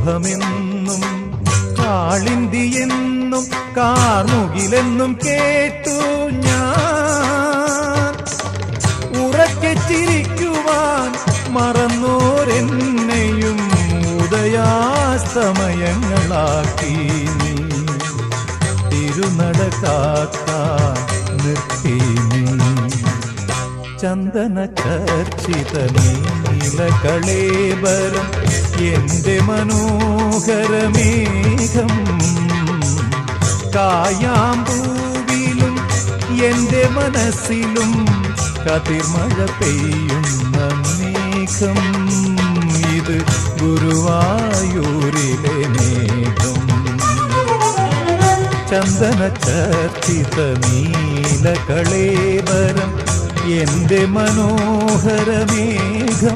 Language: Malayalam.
ശോഭമെന്നും കാളിന്തിയെന്നും കാർമുകിലെന്നും കേട്ടു ഞാൻ. ഉറക്കെ ചിരിക്കുവാൻ മറന്നോരെന്നെയും ഉദയാസ്തമയങ്ങളാക്കി നീ. തിരുനട കാക്കാൻ നിർത്തി നീ. ചന്ദന ചർച്ചിത നീലകളേബരം എന്റെ മനോഹരമേഘം. കായാമ്പൂവിലും എന്റെ മനസ്സിലും കതിർമഴ പെയ്യുന്ന മേഘം. ഇത് ഗുരുവായൂരിലെ മേഘം. ചന്ദന ചർച്ചിത നീലകളേബരം എന്റെ മനോഹരമേഘം.